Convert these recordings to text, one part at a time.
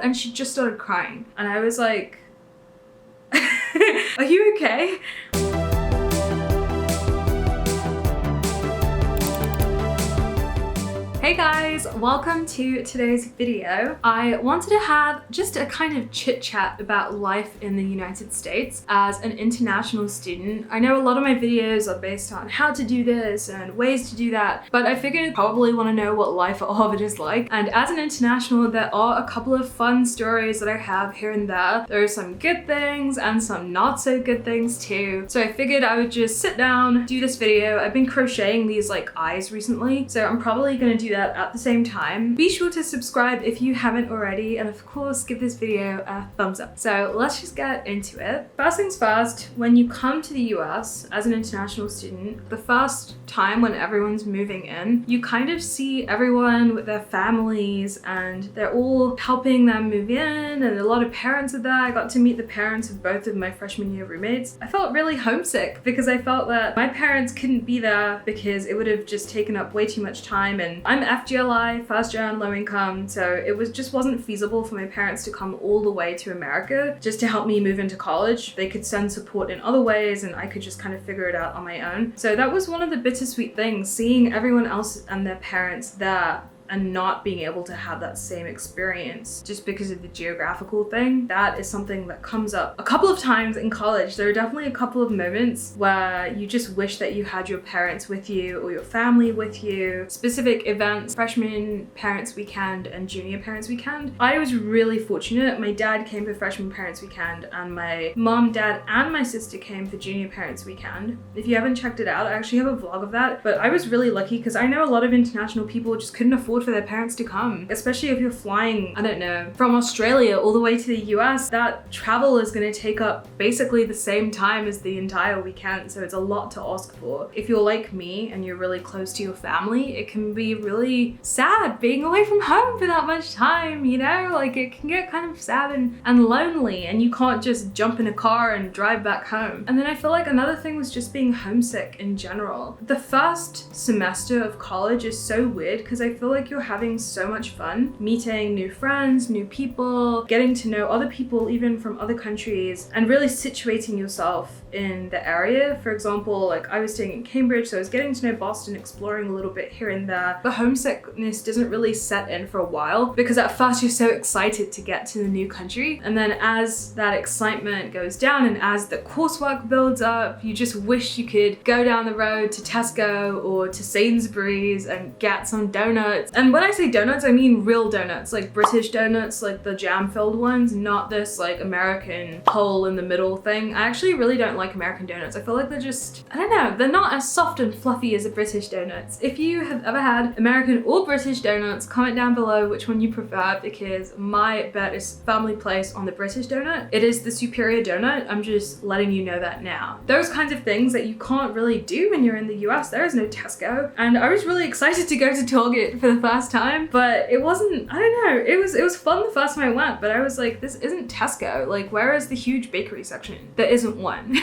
and she just started crying. And I was like, are you okay? Hey guys, welcome to today's video. I wanted to have just a kind of chit chat about life in the United States as an international student. I know a lot of my videos are based on how to do this and ways to do that, but I figured you probably want to know what life at Harvard is like. And as an international, there are a couple of fun stories that I have here and there. There are some good things and some not so good things too. So I figured I would just sit down, do this video. I've been crocheting these like eyes recently, so I'm probably gonna do that at the same time. Be sure to subscribe if you haven't already, and of course give this video a thumbs up. So let's just get into it. First things first, when you come to the US as an international student, the first time when everyone's moving in, you kind of see everyone with their families and they're all helping them move in, and a lot of parents are there. I got to meet the parents of both of my freshman year roommates. I felt really homesick because I felt that my parents couldn't be there because it would have just taken up way too much time, and I'm FGLI, first gen, low income, so it just wasn't feasible for my parents to come all the way to America just to help me move into college. They could send support in other ways and I could just kind of figure it out on my own. So that was one of the bittersweet things, seeing everyone else and their parents there and not being able to have that same experience just because of the geographical thing. That is something that comes up a couple of times in college. There are definitely a couple of moments where you just wish that you had your parents with you or your family with you. Specific events, freshman parents weekend and junior parents weekend. I was really fortunate. My dad came for freshman parents weekend and my mom, dad, and my sister came for junior parents weekend. If you haven't checked it out, I actually have a vlog of that, but I was really lucky because I know a lot of international people just couldn't afford for their parents to come, especially if you're flying, I don't know, from Australia all the way to the US. That travel is going to take up basically the same time as the entire weekend, so it's a lot to ask for. If you're like me and you're really close to your family, it can be really sad being away from home for that much time, you know? Like, it can get kind of sad and lonely, and you can't just jump in a car and drive back home. And then I feel like another thing was just being homesick in general. The first semester of college is so weird because I feel like you're having so much fun, meeting new friends, new people, getting to know other people even from other countries, and really situating yourself in the area. For example, like I was staying in Cambridge, so I was getting to know Boston, exploring a little bit here and there. The homesickness doesn't really set in for a while because at first you're so excited to get to the new country, and then as that excitement goes down and as the coursework builds up, you just wish you could go down the road to Tesco or to Sainsbury's and get some donuts. And when I say donuts, I mean real donuts, like British donuts, like the jam-filled ones, not this like American hole in the middle thing. I actually really don't like American donuts. I feel like they're just, I don't know, they're not as soft and fluffy as the British donuts. If you have ever had American or British donuts, comment down below which one you prefer, because my bet is firmly placed on the British donut. It is the superior donut. I'm just letting you know that now. Those kinds of things that you can't really do when you're in the US. There is no Tesco. And I was really excited to go to Target for the first time, but it wasn't, I don't know, it was fun the first time I went, but I was like, this isn't Tesco. Like, where is the huge bakery section? There isn't one.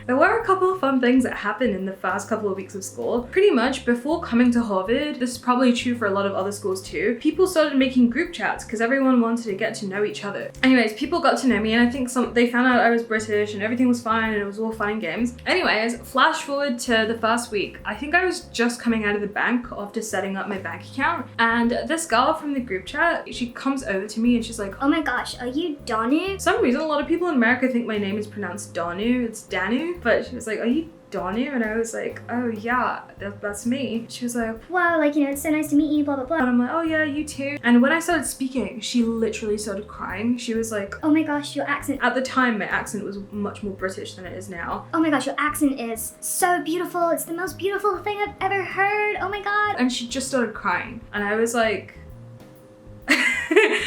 There were a couple of fun things that happened in the first couple of weeks of school. Pretty much before coming to Harvard, this is probably true for a lot of other schools too, people started making group chats because everyone wanted to get to know each other. Anyways, people got to know me, and I think they found out I was British and everything was fine and it was all fun and games. Anyways, flash forward to the first week. I think I was just coming out of the bank after setting up my bank account, and this girl from the group chat, she comes over to me and she's like, oh my gosh, are you Danu? For some reason, a lot of people in America think my name is pronounced Danu. It's Danu, but she was like, are you Danu? And I was like, oh yeah, that's me. She was like, wow, like, you know, it's so nice to meet you, blah, blah, blah. and I'm like, oh yeah, you too. And when I started speaking, she literally started crying. She was like, oh my gosh, your accent. At the time, my accent was much more British than it is now. Oh my gosh, your accent is so beautiful. It's the most beautiful thing I've ever heard. Oh my God. And she just started crying. And I was like,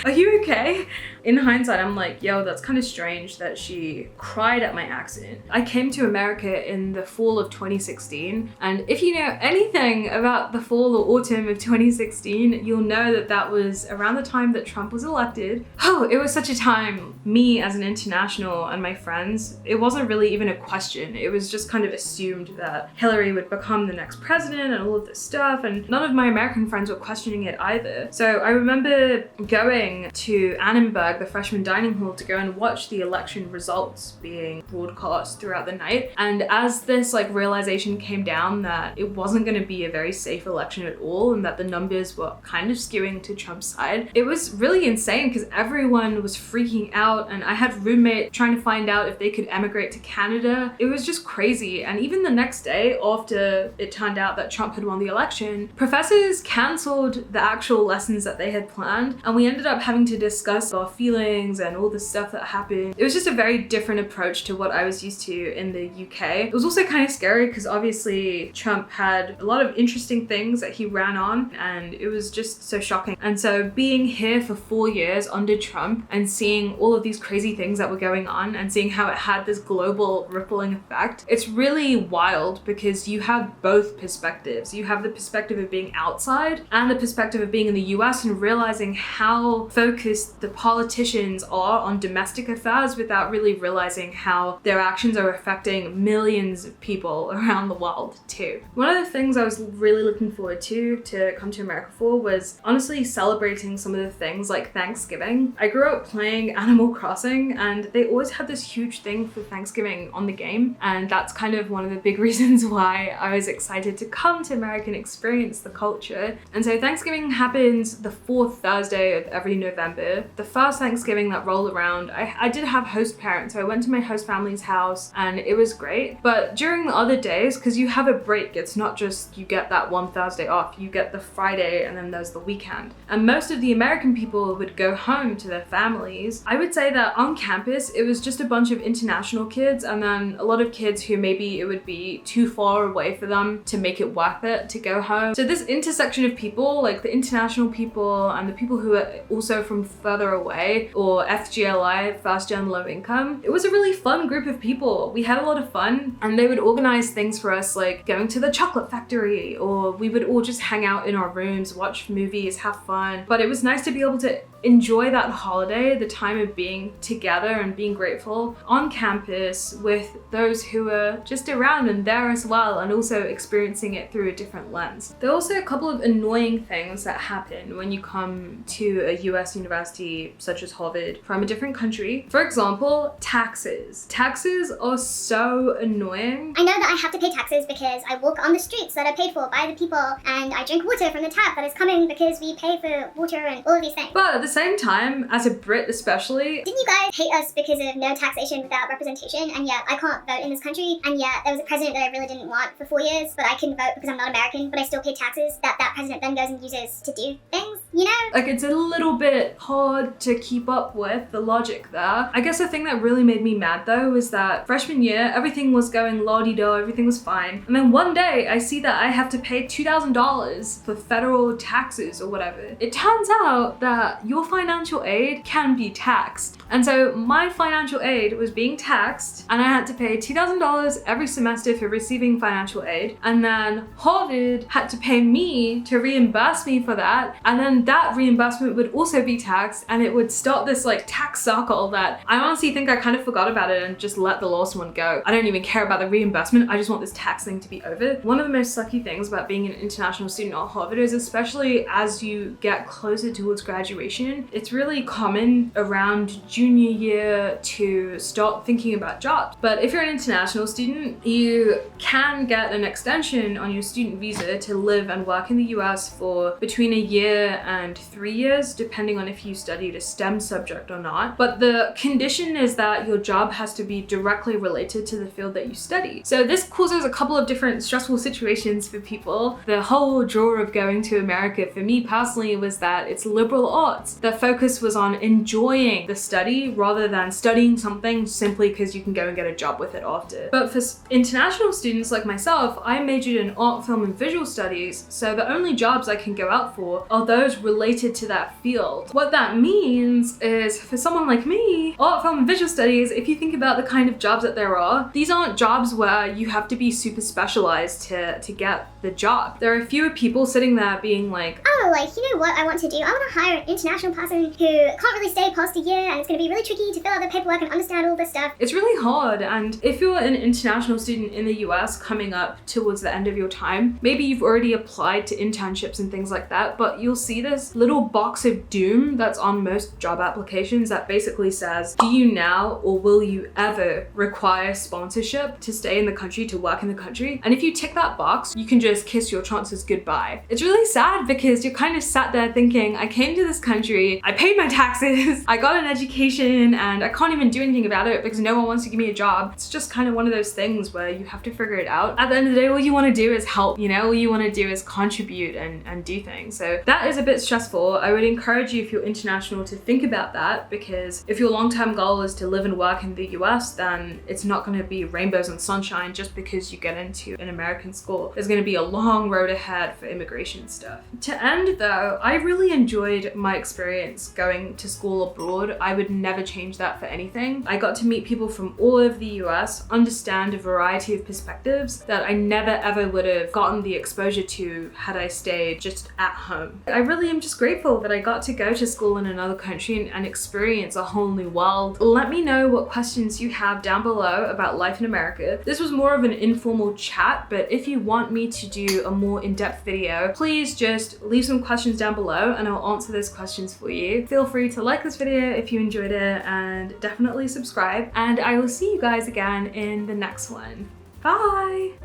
are you okay? In hindsight, I'm like, yo, that's kind of strange that she cried at my accent. I came to America in the fall of 2016, and if you know anything about the fall or autumn of 2016, you'll know that that was around the time that Trump was elected. Oh, it was such a time. Me as an international and my friends, it wasn't really even a question. It was just kind of assumed that Hillary would become the next president and all of this stuff, and none of my American friends were questioning it either. So I remember going to Annenberg, the freshman dining hall, to go and watch the election results being broadcast throughout the night. And as this realization came down that it wasn't going to be a very safe election at all and that the numbers were kind of skewing to Trump's side, it was really insane because everyone was freaking out, and I had roommates trying to find out if they could emigrate to Canada. It was just crazy. And even the next day, after it turned out that Trump had won the election, professors cancelled the actual lessons that they had planned, and we ended up having to discuss our feelings and all the stuff that happened. It was just a very different approach to what I was used to in the UK. It was also kind of scary because obviously Trump had a lot of interesting things that he ran on, and it was just so shocking. And so being here for 4 years under Trump and seeing all of these crazy things that were going on and seeing how it had this global rippling effect, it's really wild because you have both perspectives. You have the perspective of being outside and the perspective of being in the US and realizing how focused the politicians are on domestic affairs without really realizing how their actions are affecting millions of people around the world too. One of the things I was really looking forward to come to America for was honestly celebrating some of the things like Thanksgiving. I grew up playing Animal Crossing, and they always had this huge thing for Thanksgiving on the game, and that's kind of one of the big reasons why I was excited to come to America and experience the culture. And so Thanksgiving happens the 4th Thursday of every November. The first Thanksgiving that rolled around, I did have host parents, so I went to my host family's house and it was great. But during the other days, because you have a break, it's not just you get that one Thursday off, you get the Friday and then there's the weekend. And most of the American people would go home to their families. I would say that on campus, it was just a bunch of international kids and then a lot of kids who maybe it would be too far away for them to make it worth it to go home. So this intersection of people, like the international people and the people who are also from further away, or FGLI, first gen low income, it was a really fun group of people. We had a lot of fun, and they would organize things for us like going to the chocolate factory, or we would all just hang out in our rooms, watch movies, have fun. But it was nice to be able to enjoy that holiday, the time of being together and being grateful on campus with those who are just around and there as well, and also experiencing it through a different lens. There are also a couple of annoying things that happen when you come to a US university such as Harvard from a different country. For example, taxes. Taxes are so annoying. I know that I have to pay taxes because I walk on the streets that are paid for by the people, and I drink water from the tap that is coming because we pay for water and all of these things. But at the same time, as a Brit especially, didn't you guys hate us because of no taxation without representation? And yet I can't vote in this country, and yet there was a president that I really didn't want for 4 years, but I couldn't vote because I'm not American, but I still pay taxes that president then goes and uses to do things, you know? Like, it's a little bit hard to keep up with the logic there. I guess the thing that really made me mad though was that freshman year, everything was going la-di-da, everything was fine. And then one day I see that I have to pay $2,000 for federal taxes or whatever. It turns out that your financial aid can be taxed. And so my financial aid was being taxed, and I had to pay $2,000 every semester for receiving financial aid. And then Harvard had to pay me to reimburse me for that. And then that reimbursement would also be taxed, and it would start this like tax circle that I honestly think I kind of forgot about it and just let the last one go. I don't even care about the reimbursement. I just want this tax thing to be over. One of the most sucky things about being an international student at Harvard is, especially as you get closer towards graduation, it's really common around junior year to start thinking about jobs. But if you're an international student, you can get an extension on your student visa to live and work in the US for between a year and 3 years, depending on if you studied a STEM subject or not. But the condition is that your job has to be directly related to the field that you study. So this causes a couple of different stressful situations for people. The whole draw of going to America for me personally was that it's liberal arts. The focus was on enjoying the study rather than studying something simply because you can go and get a job with it after. But for international students like myself, I majored in art, film, and visual studies, so the only jobs I can go out for are those related to that field. What that means is, for someone like me, art, film, and visual studies, if you think about the kind of jobs that there are, these aren't jobs where you have to be super specialized to get the job. There are fewer people sitting there being like, oh, like, you know what I want to do? I want to hire an international person who can't really stay past a year, and it's going to be really tricky to fill out the paperwork and understand all this stuff. It's really hard. And if you're an international student in the US coming up towards the end of your time, maybe you've already applied to internships and things like that, but you'll see this this little box of doom that's on most job applications that basically says, do you now or will you ever require sponsorship to stay in the country, to work in the country? And if you tick that box, you can just kiss your chances goodbye. It's really sad because you're kind of sat there thinking, I came to this country, I paid my taxes, I got an education, and I can't even do anything about it because no one wants to give me a job. It's just kind of one of those things where you have to figure it out. At the end of the day, all you want to do is help, you know? All you want to do is contribute and do things. So that is a bit stressful. I would encourage you, if you're international, to think about that, because if your long-term goal is to live and work in the US, then it's not going to be rainbows and sunshine just because you get into an American school. There's going to be a long road ahead for immigration stuff. To end though, I really enjoyed my experience going to school abroad. I would never change that for anything. I got to meet people from all over the US, understand a variety of perspectives that I never ever would have gotten the exposure to had I stayed just at home. I really am just grateful that I got to go to school in another country and experience a whole new world. Let me know what questions you have down below about life in America. This was more of an informal chat, but if you want me to do a more in-depth video, please just leave some questions down below and I'll answer those questions for you. Feel free to like this video if you enjoyed it, and definitely subscribe, and I will see you guys again in the next one. Bye!